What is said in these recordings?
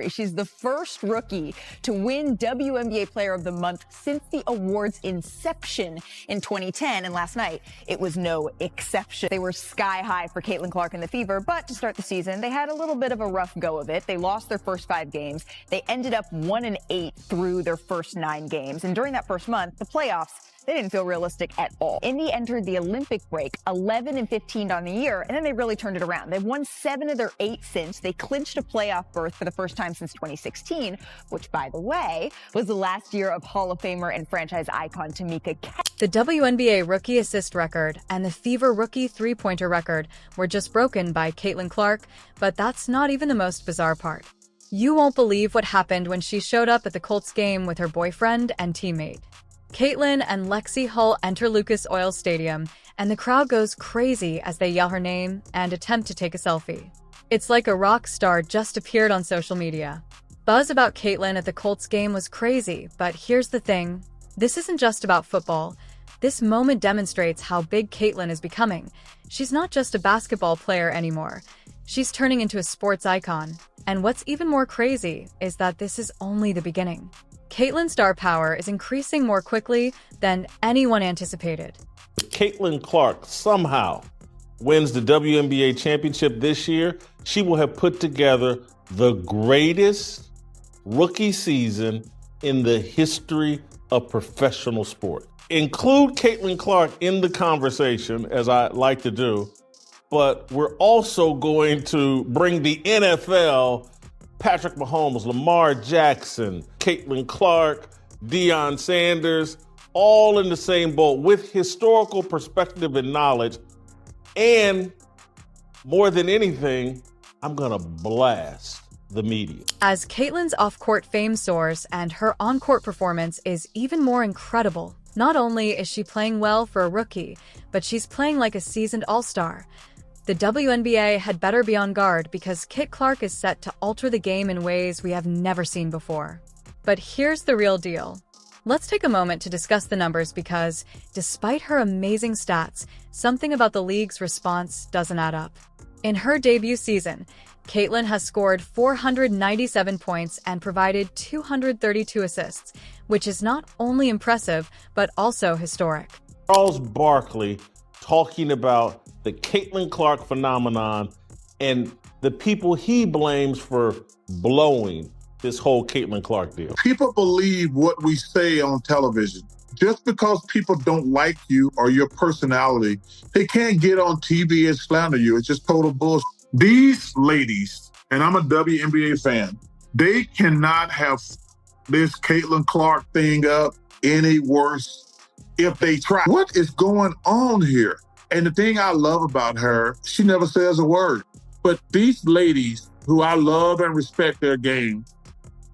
She's the first rookie to win WNBA Player of the Month since the award's inception in 2010, and last night it was no exception. They were sky high for Caitlin Clark and the Fever, but to start the season, they had a little bit of a rough go of it. They lost their first 5 games. They ended up 1-8 through their first 9 games, and during that first month, the playoffs, they didn't feel realistic at all. Indy entered the Olympic break 11-15 on the year, and then they really turned it around. They've won 7 of their 8 since. They clinched a playoff berth for the first time since 2016, which, by the way, was the last year of Hall of Famer and franchise icon Tamika Catchings. The WNBA rookie assist record and the Fever rookie three-pointer record were just broken by Caitlin Clark, but that's not even the most bizarre part. You won't believe what happened when she showed up at the Colts game with her boyfriend and teammate. Caitlin and Lexie Hull enter Lucas Oil Stadium, and the crowd goes crazy as they yell her name and attempt to take a selfie. It's like a rock star just appeared on social media. Buzz about Caitlin at the Colts game was crazy, but here's the thing. This isn't just about football. This moment demonstrates how big Caitlin is becoming. She's not just a basketball player anymore. She's turning into a sports icon. And what's even more crazy is that this is only the beginning. Caitlin's star power is increasing more quickly than anyone anticipated. If Caitlin Clark somehow wins the WNBA championship this year, she will have put together the greatest rookie season in the history of professional sport. Include Caitlin Clark in the conversation, as I like to do, but we're also going to bring the NFL, Patrick Mahomes, Lamar Jackson, Caitlin Clark, Deion Sanders, all in the same boat with historical perspective and knowledge. And more than anything, I'm going to blast the media. As Caitlin's off-court fame soars and her on-court performance is even more incredible, not only is she playing well for a rookie, but she's playing like a seasoned all-star. The WNBA had better be on guard because Kit Clark is set to alter the game in ways we have never seen before. But here's the real deal. Let's take a moment to discuss the numbers because, despite her amazing stats, something about the league's response doesn't add up. In her debut season, Caitlin has scored 497 points and provided 232 assists, which is not only impressive, but also historic. Charles Barkley talking about the Caitlin Clark phenomenon and the people he blames for blowing this whole Caitlin Clark deal. People believe what we say on television. Just because people don't like you or your personality, they can't get on TV and slander you. It's just total bullshit. These ladies, and I'm a WNBA fan, they cannot have this Caitlin Clark thing up any worse if they try. What is going on here? And the thing I love about her, she never says a word. But these ladies, who I love and respect their game,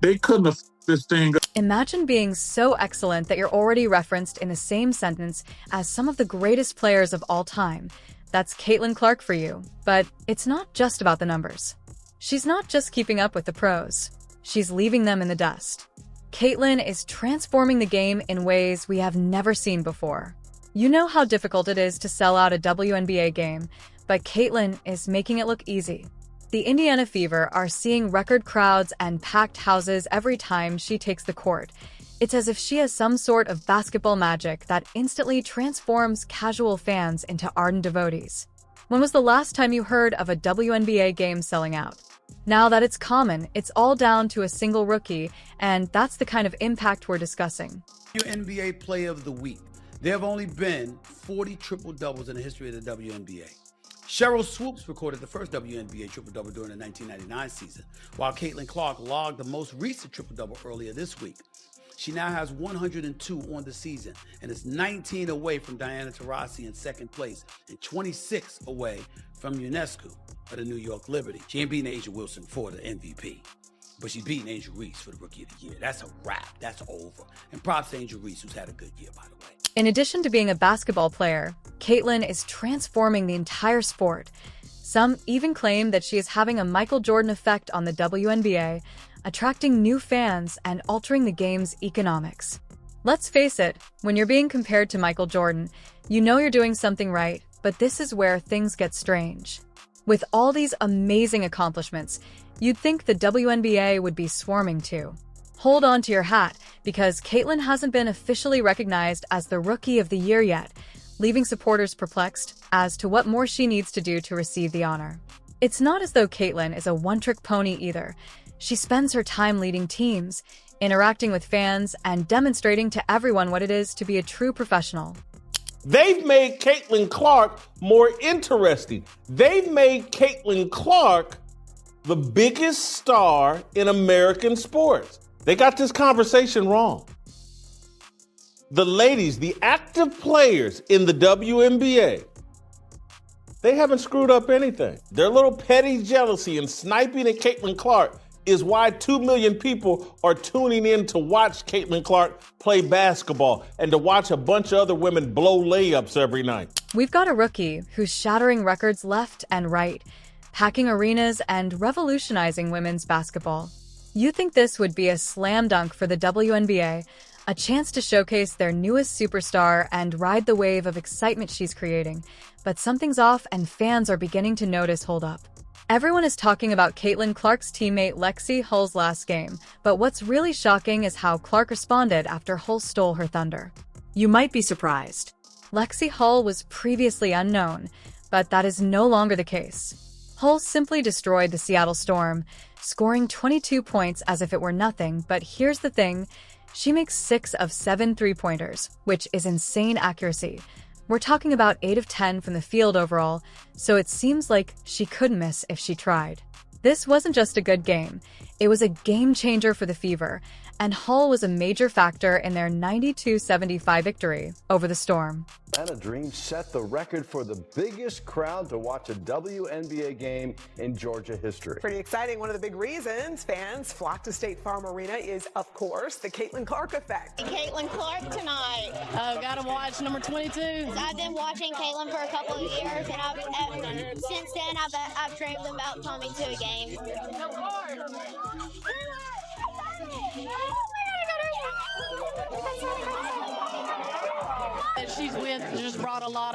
they couldn't have this thing up. Imagine being so excellent that you're already referenced in the same sentence as some of the greatest players of all time. That's Caitlin Clark for you. But it's not just about the numbers. She's not just keeping up with the pros. She's leaving them in the dust. Caitlin is transforming the game in ways we have never seen before. You know how difficult it is to sell out a WNBA game, but Caitlin is making it look easy. The Indiana Fever are seeing record crowds and packed houses every time she takes the court. It's as if she has some sort of basketball magic that instantly transforms casual fans into ardent devotees. When was the last time you heard of a WNBA game selling out? Now that it's common, it's all down to a single rookie, and that's the kind of impact we're discussing. WNBA Player of the Week. There have only been 40 triple-doubles in the history of the WNBA. Cheryl Swoops recorded the first WNBA triple-double during the 1999 season, while Caitlin Clark logged the most recent triple-double earlier this week. She now has 102 on the season and is 19 away from Diana Taurasi in second place and 26 away from UNESCO of the New York Liberty. She ain't beating Asia Wilson for the MVP, but she's beating Angel Reese for the Rookie of the Year. That's a wrap. That's over. And props to Angel Reese, who's had a good year, by the way. In addition to being a basketball player, Caitlin is transforming the entire sport. Some even claim that she is having a Michael Jordan effect on the WNBA, attracting new fans and altering the game's economics. Let's face it, when you're being compared to Michael Jordan, you know you're doing something right, but this is where things get strange. With all these amazing accomplishments, You'd think the WNBA would be swarming too. Hold on to your hat, because Caitlin hasn't been officially recognized as the Rookie of the Year yet, leaving supporters perplexed as to what more she needs to do to receive the honor. It's not as though Caitlin is a one-trick pony either. She spends her time leading teams, interacting with fans, and demonstrating to everyone what it is to be a true professional. They've made Caitlin Clark more interesting. They've made Caitlin Clark the biggest star in American sports. They got this conversation wrong. The ladies, the active players in the WNBA, they haven't screwed up anything. Their little petty jealousy and sniping at Caitlin Clark is why 2 million people are tuning in to watch Caitlin Clark play basketball and to watch a bunch of other women blow layups every night. We've got a rookie who's shattering records left and right, packing arenas and revolutionizing women's basketball. You think this would be a slam dunk for the WNBA, a chance to showcase their newest superstar and ride the wave of excitement she's creating. But something's off and fans are beginning to notice hold up. Everyone is talking about Caitlin Clark's teammate Lexie Hull's last game, but what's really shocking is how Clark responded after Hull stole her thunder. You might be surprised. Lexie Hull was previously unknown, but that is no longer the case. Hull simply destroyed the Seattle Storm, scoring 22 points as if it were nothing, but here's the thing, she makes 6 of 7 three-pointers, which is insane accuracy. We're talking about 8 of 10 from the field overall, so it seems like she could miss if she tried. This wasn't just a good game, it was a game changer for the Fever, and Hull was a major factor in their 92-75 victory over the Storm. Atlanta Dream set the record for the biggest crowd to watch a WNBA game in Georgia history. Pretty exciting. One of the big reasons fans flock to State Farm Arena is, of course, the Caitlin Clark effect. Caitlin Clark tonight. Oh, gotta watch number 22. I've been watching Caitlin for a couple of years, and since then I've dreamed about coming to a game. She's just brought a lot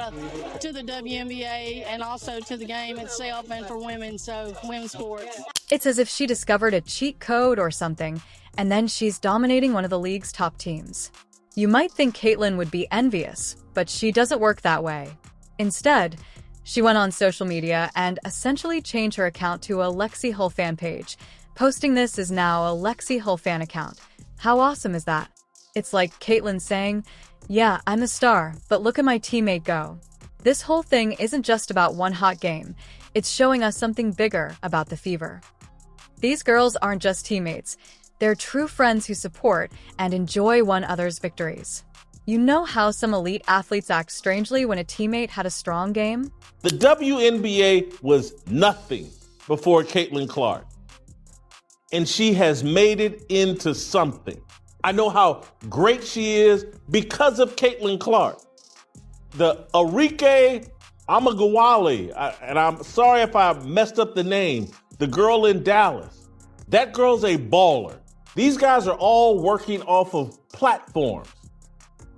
to the WNBA and also to the game itself and for women, so women's sports. It's as if she discovered a cheat code or something, and then she's dominating one of the league's top teams. You might think Caitlin would be envious, but she doesn't work that way. Instead, she went on social media and essentially changed her account to a Lexie Hull fan page. Posting this is now a Lexie Hull fan account. How awesome is that? It's like Caitlin saying, yeah, I'm a star, but look at my teammate go. This whole thing isn't just about one hot game. It's showing us something bigger about the Fever. These girls aren't just teammates. They're true friends who support and enjoy one another's victories. You know how some elite athletes act strangely when a teammate had a strong game? The WNBA was nothing before Caitlin Clark, and she has made it into something. I know how great she is because of Caitlin Clark. The Arike Amagawali, and I'm sorry if I messed up the name, the girl in Dallas. That girl's a baller. These guys are all working off of platforms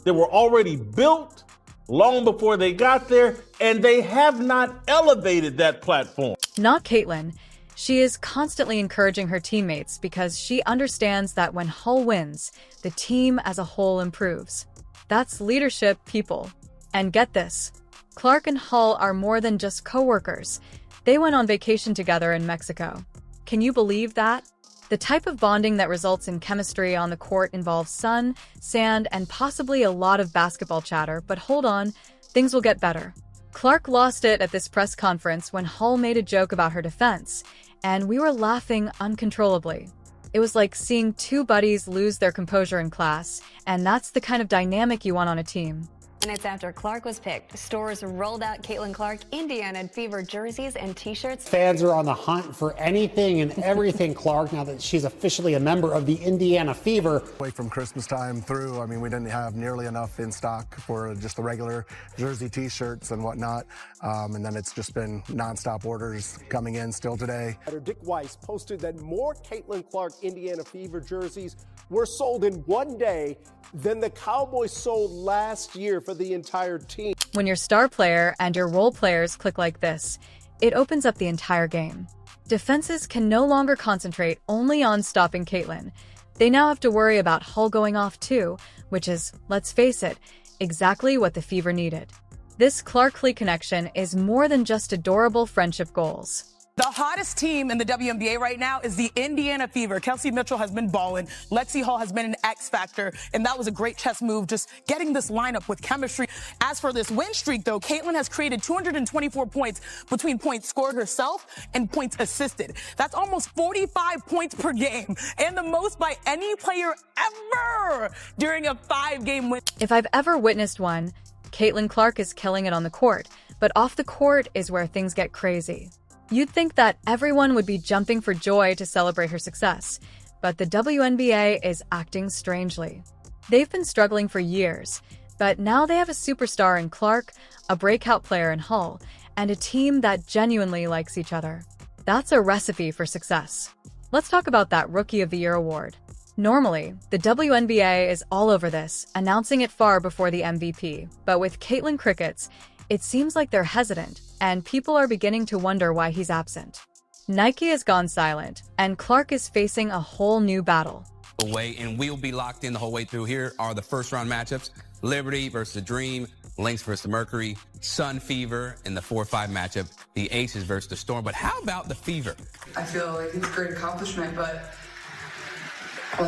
that were already built long before they got there, and they have not elevated that platform. Not Caitlin. She is constantly encouraging her teammates because she understands that when Hull wins, the team as a whole improves. That's leadership, people. And get this, Clark and Hull are more than just co-workers. They went on vacation together in Mexico. Can you believe that? The type of bonding that results in chemistry on the court involves sun, sand, and possibly a lot of basketball chatter, but hold on, things will get better. Clark lost it at this press conference when Hull made a joke about her defense, and we were laughing uncontrollably. It was like seeing two buddies lose their composure in class, and that's the kind of dynamic you want on a team. Minutes after Clark was picked, stores rolled out Caitlin Clark Indiana Fever jerseys and t-shirts. Fans are on the hunt for anything and everything Clark now that she's officially a member of the Indiana Fever. Wait from Christmas time through, I mean, we didn't have nearly enough in stock for just the regular jersey t-shirts and whatnot. And then it's just been nonstop orders coming in still today. Dick Weiss posted that more Caitlin Clark Indiana Fever jerseys were sold in one day than the Cowboys sold last year for the entire team. When your star player and your role players click like this, it opens up the entire game. Defenses can no longer concentrate only on stopping Caitlin. They now have to worry about Hull going off too, which is, let's face it, exactly what the Fever needed. This Clark-Lee connection is more than just adorable friendship goals. The hottest team in the WNBA right now is the Indiana Fever. Kelsey Mitchell has been balling. Lexie Hull has been an X factor, and that was a great chess move, just getting this lineup with chemistry. As for this win streak, though, Caitlin has created 224 points between points scored herself and points assisted. That's almost 45 points per game, and the most by any player ever during a 5-game win. If I've ever witnessed one, Caitlin Clark is killing it on the court, but off the court is where things get crazy. You'd think that everyone would be jumping for joy to celebrate her success, but the WNBA is acting strangely. They've been struggling for years, but now they have a superstar in Clark, a breakout player in Hull, and a team that genuinely likes each other. That's a recipe for success. Let's talk about that Rookie of the Year award. Normally, the WNBA is all over this, announcing it far before the MVP, but with Caitlin Crickets, it seems like they're hesitant, and people are beginning to wonder why he's absent. Nike has gone silent, and Clark is facing a whole new battle. And we'll be locked in the whole way through. Here are the first-round matchups. Liberty versus the Dream, Lynx versus the Mercury, Sun Fever in the 4-5 matchup, the Aces versus the Storm. But how about the Fever? I feel like it's a great accomplishment, but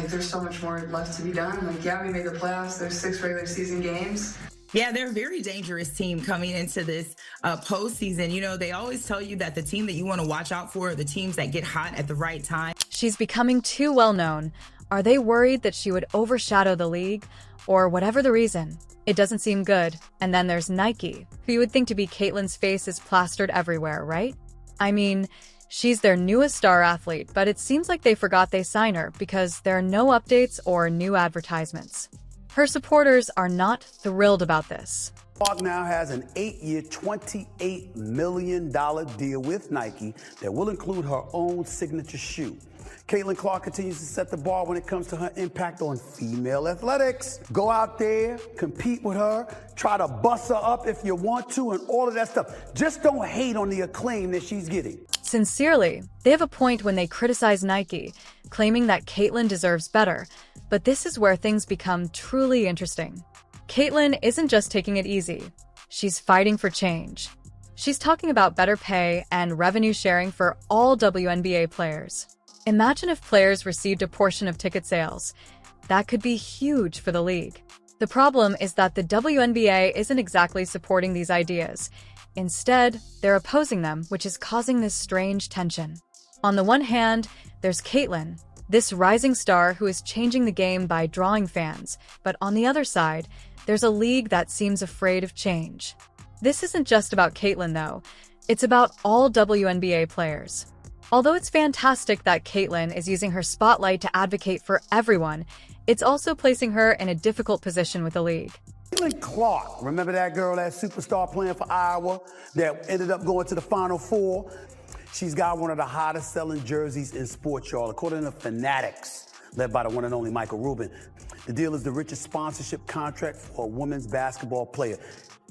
there's so much more left to be done. Yeah, we made the playoffs. There's 6 regular season games. Yeah, they're a very dangerous team coming into this postseason. You know, they always tell you that the team that you want to watch out for are the teams that get hot at the right time. She's becoming too well known. Are they worried that she would overshadow the league? Or whatever the reason, it doesn't seem good. And then there's Nike, who you would think to be Caitlin's face is plastered everywhere, right? I mean, she's their newest star athlete, but it seems like they forgot they signed her because there are no updates or new advertisements. Her supporters are not thrilled about this. Clark now has an 8-year, $28 million deal with Nike that will include her own signature shoe. Caitlin Clark continues to set the bar when it comes to her impact on female athletics. Go out there, compete with her, try to bust her up if you want to, and all of that stuff. Just don't hate on the acclaim that she's getting. Sincerely, they have a point when they criticize Nike, claiming that Caitlin deserves better. But this is where things become truly interesting. Caitlin isn't just taking it easy. She's fighting for change. She's talking about better pay and revenue sharing for all WNBA players. Imagine if players received a portion of ticket sales. That could be huge for the league. The problem is that the WNBA isn't exactly supporting these ideas. Instead, they're opposing them, which is causing this strange tension. On the one hand, there's Caitlin, this rising star who is changing the game by drawing fans. But on the other side, there's a league that seems afraid of change. This isn't just about Caitlin, though. It's about all WNBA players. Although it's fantastic that Caitlin is using her spotlight to advocate for everyone, it's also placing her in a difficult position with the league. Caitlin Clark, remember that girl, that superstar playing for Iowa that ended up going to the Final Four? She's got one of the hottest selling jerseys in sports, y'all, according to Fanatics, led by the one and only Michael Rubin. The deal is the richest sponsorship contract for a women's basketball player.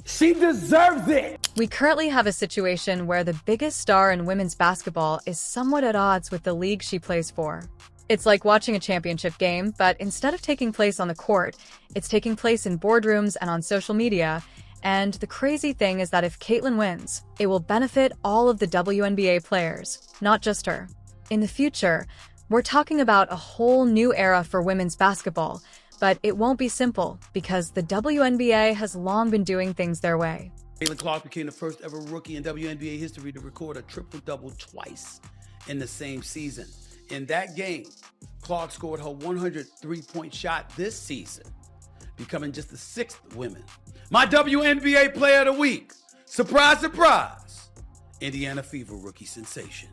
She deserves it! We currently have a situation where the biggest star in women's basketball is somewhat at odds with the league she plays for. It's like watching a championship game, but instead of taking place on the court, it's taking place in boardrooms and on social media. And the crazy thing is that if Caitlin wins, it will benefit all of the WNBA players, not just her. In the future, we're talking about a whole new era for women's basketball, but it won't be simple because the WNBA has long been doing things their way. Caitlin Clark became the first ever rookie in WNBA history to record a triple-double twice in the same season. In that game, Clark scored her 103-point shot this season, becoming just the 6th woman. My WNBA Player of the Week, surprise, surprise, Indiana Fever rookie sensation,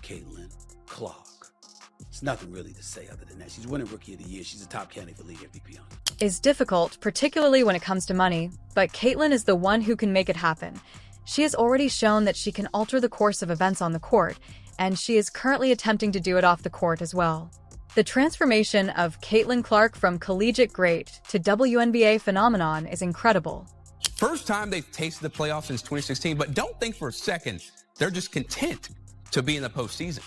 Caitlin Clark. There's nothing really to say other than that. She's winning Rookie of the Year. She's a top candidate for league MVP. Is difficult, particularly when it comes to money, but Caitlin is the one who can make it happen. She has already shown that she can alter the course of events on the court, and she is currently attempting to do it off the court as well. The transformation of Caitlin Clark from collegiate great to WNBA phenomenon is incredible. First time they've tasted the playoffs since 2016, but don't think for a second they're just content. to be in the postseason.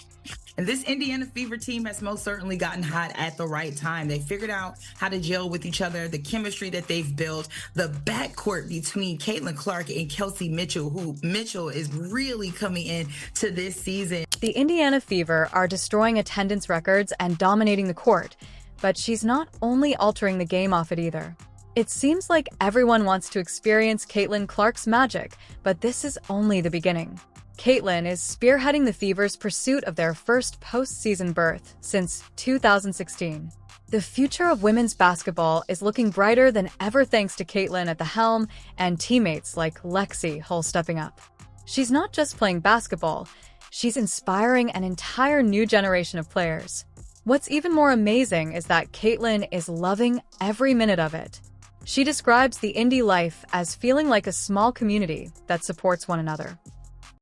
And this Indiana Fever team has most certainly gotten hot at the right time. They figured out how to gel with each other, the chemistry that they've built, the backcourt between Caitlin Clark and Kelsey Mitchell, who Mitchell is really coming in to this season. The Indiana Fever are destroying attendance records and dominating the court, but she's not only altering the game off it either. It seems like everyone wants to experience Caitlin Clark's magic, but this is only the beginning. Caitlin is spearheading the Fever's pursuit of their first postseason berth since 2016. The future of women's basketball is looking brighter than ever thanks to Caitlin at the helm and teammates like Lexie Hull stepping up. She's not just playing basketball, she's inspiring an entire new generation of players. What's even more amazing is that Caitlin is loving every minute of it. She describes the Indy life as feeling like a small community that supports one another.